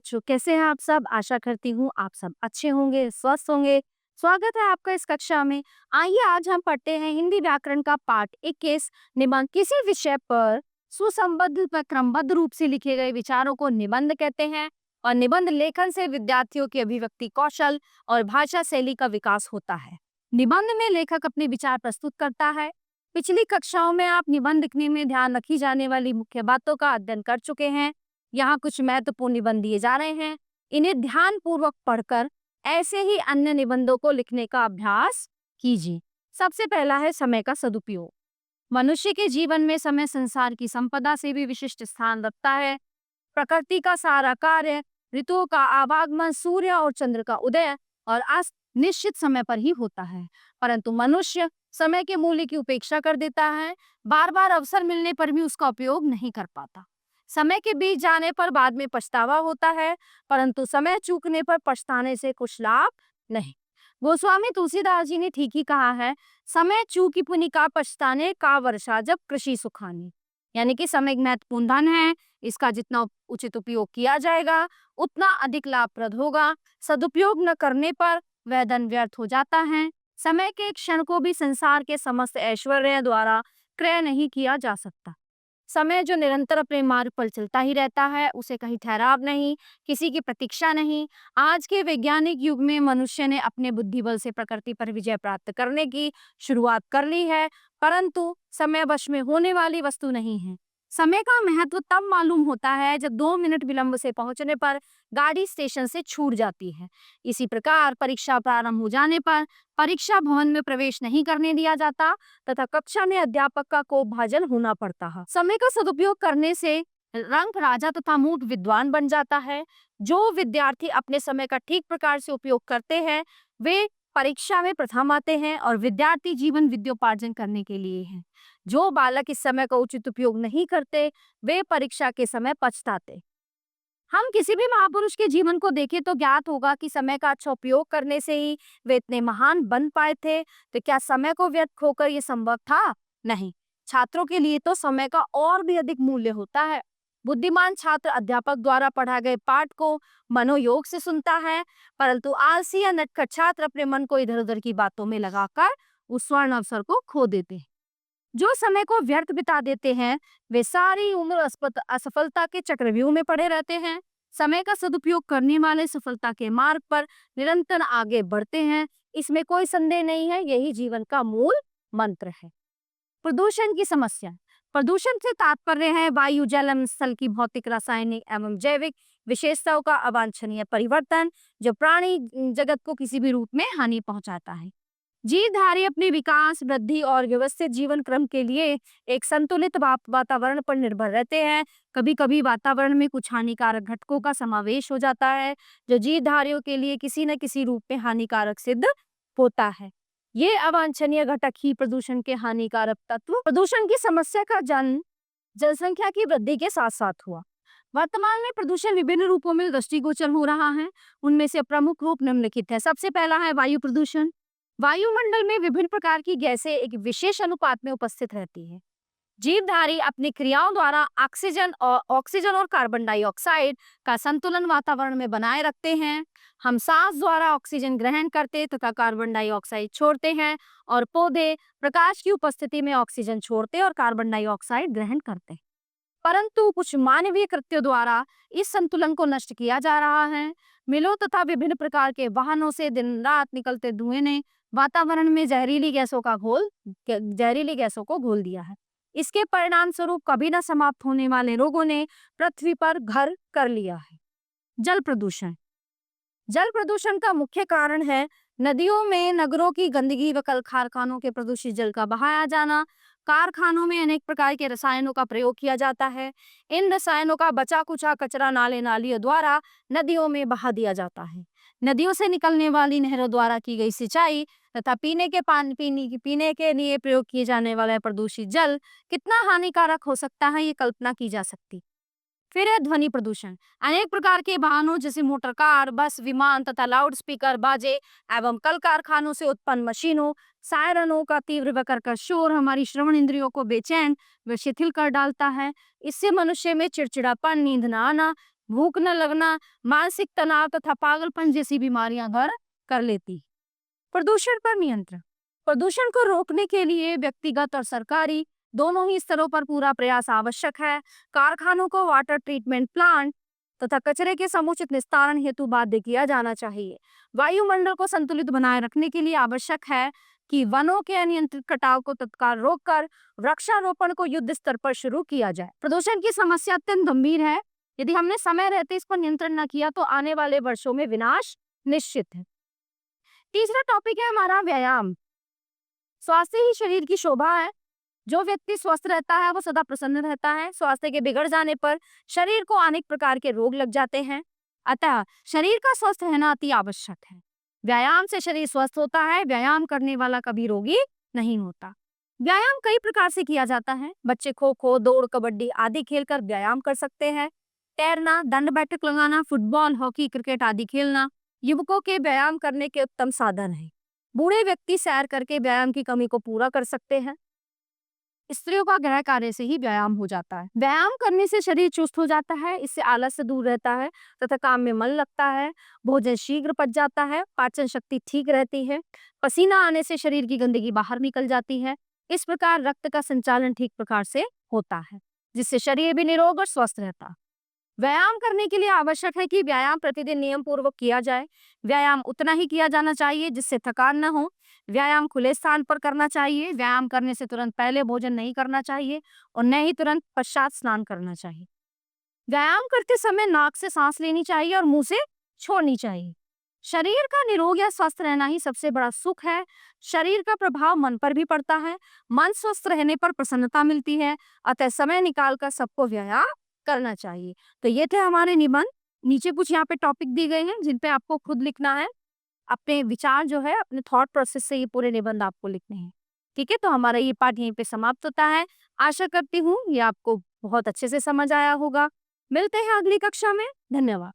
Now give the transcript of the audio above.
बच्चों, कैसे हैं आप सब? आशा करती हूँ आप सब अच्छे होंगे, स्वस्थ होंगे। स्वागत है आपका इस कक्षा में। आइए आज हम पढ़ते हैं हिंदी व्याकरण का पाठ 21 निबंध। किसी विषय पर सुसंबद्ध व क्रमबद्ध रूप से लिखे गए विचारों को निबंध कहते हैं और निबंध लेखन से विद्यार्थियों की अभिव्यक्ति कौशल और भाषा शैली का विकास होता है। निबंध में लेखक अपने विचार प्रस्तुत करता है। पिछली कक्षाओं में आप निबंध लिखने में ध्यान रखी जाने वाली मुख्य बातों का अध्ययन कर चुके हैं। यहाँ कुछ महत्वपूर्ण निबंध दिए जा रहे हैं। इन्हें ध्यानपूर्वक पढ़कर ऐसे ही अन्य निबंधों को लिखने का अभ्यास कीजिए। सबसे पहला है समय का सदुपयोग। मनुष्य के जीवन में समय संसार की संपदा से भी विशिष्ट स्थान रखता है। प्रकृति का सारा कार्य, ऋतुओं का आवागमन, सूर्य और चंद्र का उदय और अस्त निश्चित समय पर ही होता है, परंतु मनुष्य समय के मूल्य की उपेक्षा कर देता है। बार बार अवसर मिलने पर भी उसका उपयोग नहीं कर पाता। समय के बीत जाने पर बाद में पछतावा होता है, परंतु समय चूकने पर पछताने से कुछ लाभ नहीं। गोस्वामी तुलसीदास जी ने ठीक ही कहा है, समय चूकी पुनि का पछताने का वर्षा जब कृषि सुखानी। यानी कि समय एक महत्वपूर्ण धन है, इसका जितना उचित उपयोग किया जाएगा उतना अधिक लाभप्रद होगा। सदुपयोग न करने पर वह धन व्यर्थ हो जाता है। समय के एक क्षण को भी संसार के समस्त ऐश्वर्य द्वारा क्रय नहीं किया जा सकता। समय जो निरंतर अपने मार्ग पर चलता ही रहता है, उसे कहीं ठहराव नहीं, किसी की प्रतीक्षा नहीं। आज के वैज्ञानिक युग में मनुष्य ने अपने बुद्धिबल से प्रकृति पर विजय प्राप्त करने की शुरुआत कर ली है, परंतु समय वश में होने वाली वस्तु नहीं है। समय का महत्व तब मालूम होता है जब 2 मिनट विलंब से पहुंचने पर गाड़ी स्टेशन से छूट जाती है। इसी प्रकार परीक्षा प्रारंभ हो जाने पर परीक्षा भवन में प्रवेश नहीं करने दिया जाता तथा कक्षा में अध्यापक का कोपभाजन होना पड़ता है। समय का सदुपयोग करने से रंक राजा तथा मूढ़ विद्वान बन जाता है। जो विद्यार्थी अपने समय का ठीक प्रकार से उपयोग करते हैं वे परीक्षा में प्रथम आते हैं और विद्यार्थी जीवन विद्योपार्जन करने के लिए है। जो बालक इस समय का उचित उपयोग नहीं करते वे परीक्षा के समय पछताते। हम किसी भी महापुरुष के जीवन को देखें तो ज्ञात होगा कि समय का अच्छा उपयोग करने से ही वे इतने महान बन पाए थे। तो क्या समय को व्यर्थ खोकर ये संभव था? नहीं। छात्रों के लिए तो समय का और भी अधिक मूल्य होता है। बुद्धिमान छात्र अध्यापक द्वारा पढ़ाए गए पाठ को मनोयोग से सुनता है, परंतु आलसी या नटखट छात्र अपने मन को इधर उधर की बातों में लगाकर उस स्वर्ण अवसर को खो देते हैं। जो समय को व्यर्थ बिता देते हैं वे सारी उम्र असफलता के चक्रव्यूह में पड़े रहते हैं। समय का सदुपयोग करने वाले सफलता के मार्ग पर निरंतर आगे बढ़ते हैं, इसमें कोई संदेह नहीं है। यही जीवन का मूल मंत्र है। प्रदूषण की समस्या। प्रदूषण से तात्पर्य है वायु, जल एवं स्थल की भौतिक, रासायनिक एवं जैविक विशेषताओं का अवांछनीय परिवर्तन जो प्राणी जगत को किसी भी रूप में हानि पहुंचाता है। जीवधारी अपने विकास, वृद्धि और व्यवस्थित जीवन क्रम के लिए एक संतुलित वातावरण पर निर्भर रहते हैं। कभी कभी वातावरण में कुछ हानिकारक घटकों का समावेश हो जाता है जो जीवधारियों के लिए किसी न किसी रूप में हानिकारक सिद्ध होता है। ये अवांछनीय घटक ही प्रदूषण के हानिकारक तत्व। प्रदूषण की समस्या का जन्म जनसंख्या की वृद्धि के साथ साथ हुआ। वर्तमान में प्रदूषण विभिन्न रूपों में दृष्टिगोचर हो रहा है। उनमें से प्रमुख रूप निम्नलिखित है। सबसे पहला है वायु प्रदूषण। वायुमंडल में विभिन्न प्रकार की गैसें एक विशेष अनुपात में उपस्थित रहती है। जीवधारी अपनी क्रियाओं द्वारा ऑक्सीजन और कार्बन डाइऑक्साइड का संतुलन वातावरण में बनाए रखते हैं। हम सांस द्वारा ऑक्सीजन ग्रहण करते तथा कार्बन डाइऑक्साइड छोड़ते हैं और पौधे प्रकाश की उपस्थिति में ऑक्सीजन छोड़ते और कार्बन डाइऑक्साइड ग्रहण करते हैं। परंतु कुछ मानवीय कृत्यों द्वारा इस संतुलन को नष्ट किया जा रहा है। मिलों तथा विभिन्न प्रकार के वाहनों से दिन रात निकलते धुएं ने वातावरण में जहरीली गैसों को घोल दिया है। इसके परिणाम स्वरूप कभी न समाप्त होने वाले रोगों ने पृथ्वी पर घर कर लिया है। जल प्रदूषण। जल प्रदूषण का मुख्य कारण है नदियों में नगरों की गंदगी व कल कारखानों के प्रदूषित जल का बहाया जाना। कारखानों में अनेक प्रकार के रसायनों का प्रयोग किया जाता है। इन रसायनों का बचा कुचा कचरा नाले नालियों द्वारा नदियों में बहा दिया जाता है। नदियों से निकलने वाली नहरों द्वारा की गई सिंचाई तथा पीने के लिए प्रयोग किए जाने वाला प्रदूषित जल कितना हानिकारक हो सकता है ये कल्पना की जा सकती। फिर है ध्वनि प्रदूषण। अनेक प्रकार के वाहनों जैसे मोटर कार, बस, विमान तथा लाउड स्पीकर, बाजे एवं कल कारखानों से उत्पन्न मशीनों, सायरनों का तीव्र व कर्कश शोर हमारी श्रवण इंद्रियों को बेचैन व शिथिल कर डालता है। इससे मनुष्य में चिड़चिड़ापन, नींद न आना, भूख न लगना, मानसिक तनाव तथा पागलपन जैसी बीमारियां घर कर लेती। प्रदूषण पर नियंत्रण। प्रदूषण को रोकने के लिए व्यक्तिगत और सरकारी दोनों ही स्तरों पर पूरा प्रयास आवश्यक है। कारखानों को वाटर ट्रीटमेंट प्लांट तथा कचरे के समुचित निस्तारण हेतु बाध्य किया जाना चाहिए। वायुमंडल को संतुलित बनाए रखने के लिए आवश्यक है कि वनों के अनियंत्रित कटाव को तत्काल रोककर वृक्षारोपण को युद्ध स्तर पर शुरू किया जाए। प्रदूषण की समस्या अत्यंत गंभीर है। यदि हमने समय रहते इस पर नियंत्रण न किया तो आने वाले वर्षों में विनाश निश्चित है। तीसरा टॉपिक है हमारा व्यायाम। स्वास्थ्य ही शरीर की शोभा है। जो व्यक्ति स्वस्थ रहता है वो सदा प्रसन्न रहता है। स्वास्थ्य के बिगड़ जाने पर शरीर को अनेक प्रकार के रोग लग जाते हैं। अतः शरीर का स्वस्थ रहना अति आवश्यक है। व्यायाम से शरीर स्वस्थ होता है। व्यायाम करने वाला कभी रोगी नहीं होता। व्यायाम कई प्रकार से किया जाता है। बच्चे खो खो, दौड़, कबड्डी आदि खेलकर व्यायाम कर सकते हैं। तैरना, दंड बैठक लगाना, फुटबॉल, हॉकी, क्रिकेट आदि खेलना युवकों के व्यायाम करने के उत्तम साधन है। बूढ़े व्यक्ति सैर करके व्यायाम की कमी को पूरा कर सकते हैं। स्त्रियों का गृह कार्य से ही व्यायाम हो जाता है। व्यायाम करने से शरीर चुस्त हो जाता है। इससे आलस से दूर रहता है तथा काम में मन लगता है। भोजन शीघ्र पच जाता है। पाचन शक्ति ठीक रहती है। पसीना आने से शरीर की गंदगी बाहर निकल जाती है। इस प्रकार रक्त का संचालन ठीक प्रकार से होता है, जिससे शरीर भी निरोग और स्वस्थ रहता है। व्यायाम करने के लिए आवश्यक है कि व्यायाम प्रतिदिन नियम पूर्वक किया जाए। व्यायाम उतना ही किया जाना चाहिए जिससे थकान न हो। व्यायाम खुले स्थान पर करना चाहिए। व्यायाम करने से तुरंत पहले भोजन नहीं करना चाहिए और न ही तुरंत पश्चात स्नान करना चाहिए। व्यायाम करते समय नाक से सांस लेनी चाहिए और मुंह से छोड़नी चाहिए। शरीर का निरोग या स्वस्थ रहना ही सबसे बड़ा सुख है। शरीर का प्रभाव मन पर भी पड़ता है। मन स्वस्थ रहने पर प्रसन्नता मिलती है। अतः समय निकालकर सबको व्यायाम करना चाहिए। तो ये थे हमारे निबंध। नीचे कुछ यहाँ पे टॉपिक दिए गए हैं जिन पे आपको खुद लिखना है। अपने विचार जो है, अपने थॉट प्रोसेस से ये पूरे निबंध आपको लिखने हैं। ठीक है, तो हमारा ये पाठ यहीं पे समाप्त होता है। आशा करती हूँ ये आपको बहुत अच्छे से समझ आया होगा। मिलते हैं अगली कक्षा में। धन्यवाद।